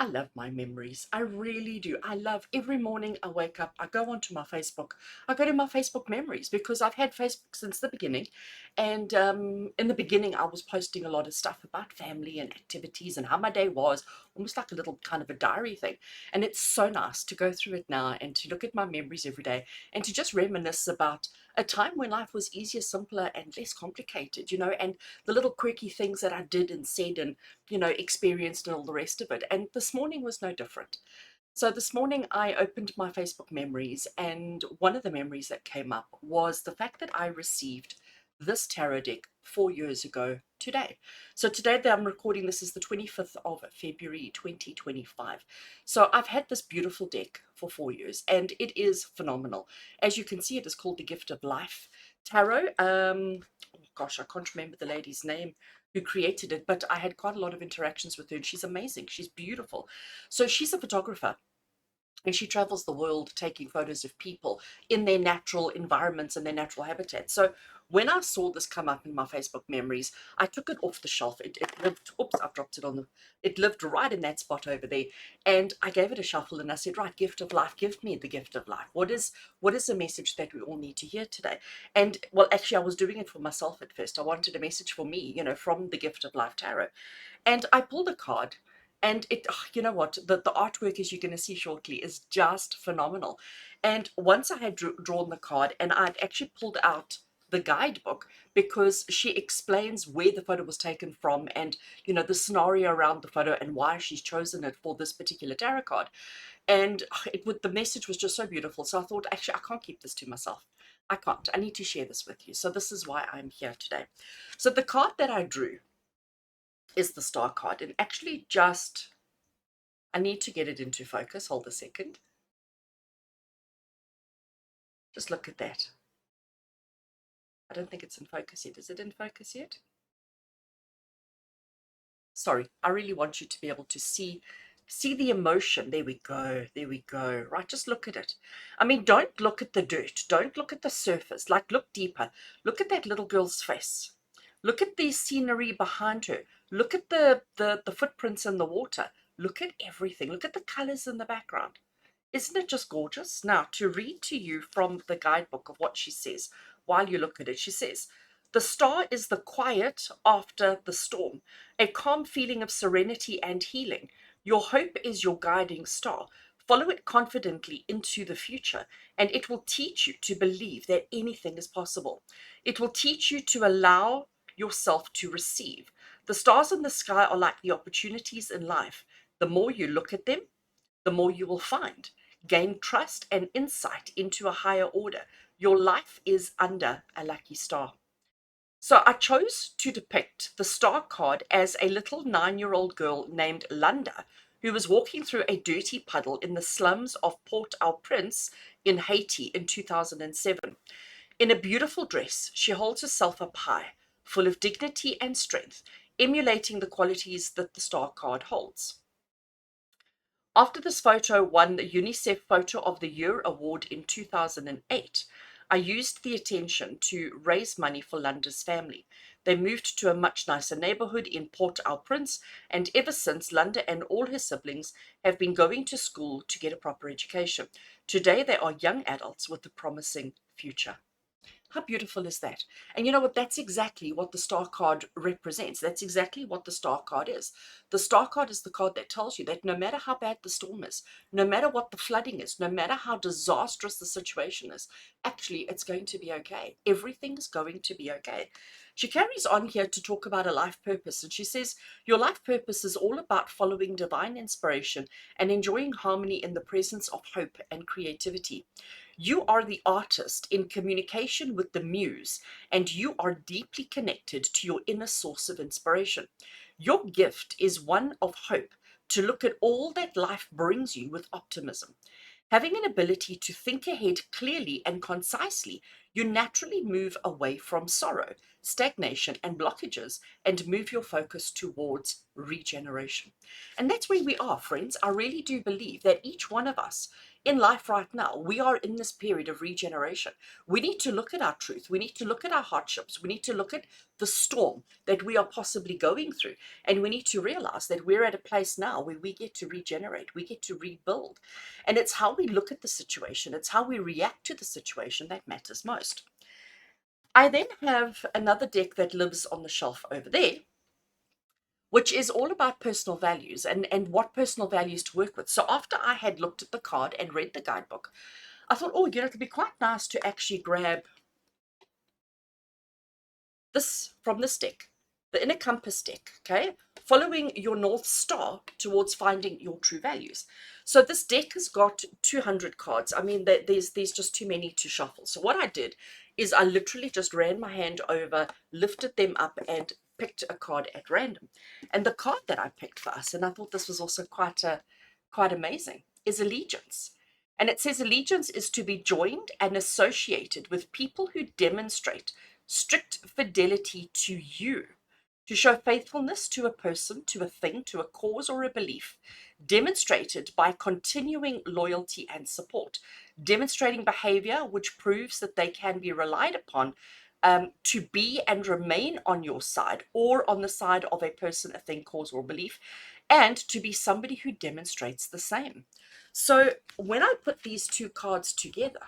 I love my memories. I really do. I love every morning I wake up, I go onto my Facebook. I go to my Facebook memories because I've had Facebook since the beginning. And in the beginning, I was posting a lot of stuff about family and activities and how my day was, almost like a little kind of a diary thing. And it's so nice to go through it now and to look at my memories every day and to just reminisce about a time when life was easier, simpler, and less complicated, and the little quirky things that I did and said and experienced and all the rest of it. And this morning was no different. So this morning I opened my Facebook memories, and one of the memories that came up was the fact that I received this tarot deck 4 years ago today. So today that I'm recording this is the 25th of February 2025. So I've had this beautiful deck for 4 years and it is phenomenal. As you can see, it is called the Gift of Life Tarot. Oh gosh, I can't remember the lady's name who created it, but I had quite a lot of interactions with her and she's amazing. She's beautiful. So she's a photographer and she travels the world taking photos of people in their natural environments and their natural habitats. So when I saw this come up in my Facebook memories, I took it off the shelf. It lived, oops, I've dropped it on the, it lived right in that spot over there. And I gave it a shuffle and I said, right, gift of life, give me the gift of life. What is a message that we all need to hear today? And well, actually, I was doing it for myself at first. I wanted a message for me, from the Gift of Life Tarot. And I pulled a card and you know what, the artwork, as you're going to see shortly, is just phenomenal. And once I had drawn the card and I'd actually pulled out the guidebook, because she explains where the photo was taken from and the scenario around the photo and why she's chosen it for this particular tarot card. And the message was just so beautiful, so I thought, actually, I can't keep this to myself. I need to share this with you. So this is why I'm here today. So the card that I drew is the star card, and actually, just I need to get it into focus. Hold a second. Just look at that. I don't think it's in focus yet. Is it in focus yet? Sorry, I really want you to be able to see the emotion. There we go. There we go. Right, just look at it. I mean, don't look at the dirt. Don't look at the surface. Like, look deeper. Look at that little girl's face. Look at the scenery behind her. Look at the footprints in the water. Look at everything. Look at the colors in the background. Isn't it just gorgeous? Now, to read to you from the guidebook of what she says while you look at it, she says, the star is the quiet after the storm, a calm feeling of serenity and healing. Your hope is your guiding star. Follow it confidently into the future, and it will teach you to believe that anything is possible. It will teach you to allow yourself to receive. The stars in the sky are like the opportunities in life. The more you look at them, the more you will find. Gain trust and insight into a higher order. Your life is under a lucky star. So I chose to depict the star card as a little 9-year-old girl named Lunda, who was walking through a dirty puddle in the slums of Port-au-Prince in Haiti in 2007. In a beautiful dress, she holds herself up high, full of dignity and strength, emulating the qualities that the star card holds. After this photo won the UNICEF Photo of the Year award in 2008, I used the attention to raise money for Lunda's family. They moved to a much nicer neighborhood in Port-au-Prince, and ever since, Lunda and all her siblings have been going to school to get a proper education. Today, they are young adults with a promising future. How beautiful is that? And you know what? That's exactly what the star card represents. That's exactly what the star card is. The star card is the card that tells you that no matter how bad the storm is, no matter what the flooding is, no matter how disastrous the situation is, actually, it's going to be okay. Everything's going to be okay. She carries on here to talk about a life purpose, and she says, your life purpose is all about following divine inspiration and enjoying harmony in the presence of hope and creativity. You are the artist in communication with the muse, and you are deeply connected to your inner source of inspiration. Your gift is one of hope, to look at all that life brings you with optimism. Having an ability to think ahead clearly and concisely, you naturally move away from sorrow, stagnation, and blockages and move your focus towards regeneration. And that's where we are, friends. I really do believe that each one of us in life right now, we are in this period of regeneration. We need to look at our truth. We need to look at our hardships. We need to look at the storm that we are possibly going through. And we need to realize that we're at a place now where we get to regenerate, we get to rebuild. And it's how we look at the situation, it's how we react to the situation that matters most. I then have another deck that lives on the shelf over there, which is all about personal values and what personal values to work with. So after I had looked at the card and read the guidebook, I thought, oh, it'd be quite nice to actually grab this from this deck, the inner compass deck, okay? Following your North Star towards finding your true values. So this deck has got 200 cards. I mean, there's just too many to shuffle. So what I did is I literally just ran my hand over, lifted them up, and picked a card at random. And the card that I picked for us, and I thought this was also quite amazing, is allegiance. And it says allegiance is to be joined and associated with people who demonstrate strict fidelity to you, to show faithfulness to a person, to a thing, to a cause, or a belief, demonstrated by continuing loyalty and support, demonstrating behavior which proves that they can be relied upon to be and remain on your side or on the side of a person, a thing, cause, or belief, and to be somebody who demonstrates the same. So when I put these two cards together,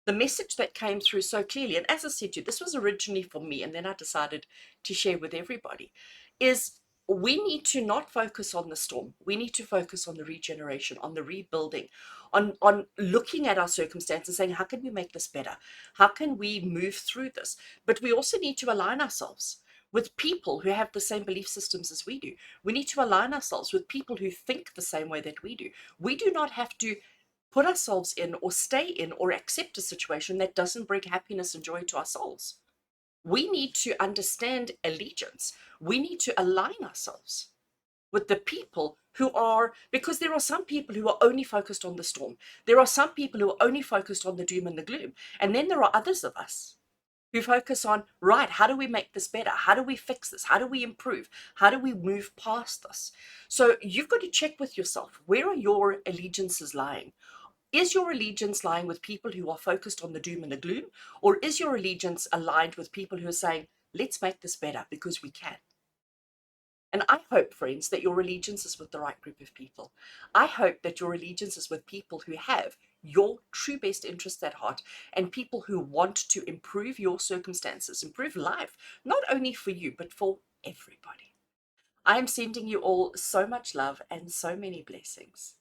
the message that came through so clearly, and as I said to you, this was originally for me, and then I decided to share with everybody, is we need to not focus on the storm. We need to focus on the regeneration, on the rebuilding, on looking at our circumstances, saying, how can we make this better? How can we move through this? But we also need to align ourselves with people who have the same belief systems as we do. We need to align ourselves with people who think the same way that we do. We do not have to put ourselves in or stay in or accept a situation that doesn't bring happiness and joy to our souls. We need to understand allegiance. We need to align ourselves with the people who are, because there are some people who are only focused on the storm. There are some people who are only focused on the doom and the gloom. And then there are others of us who focus on, right, how do we make this better? How do we fix this? How do we improve? How do we move past this? So you've got to check with yourself, where are your allegiances lying? Is your allegiance lying with people who are focused on the doom and the gloom? Or is your allegiance aligned with people who are saying, let's make this better because we can? And I hope, friends, that your allegiance is with the right group of people. I hope that your allegiance is with people who have your true best interests at heart and people who want to improve your circumstances, improve life, not only for you, but for everybody. I am sending you all so much love and so many blessings.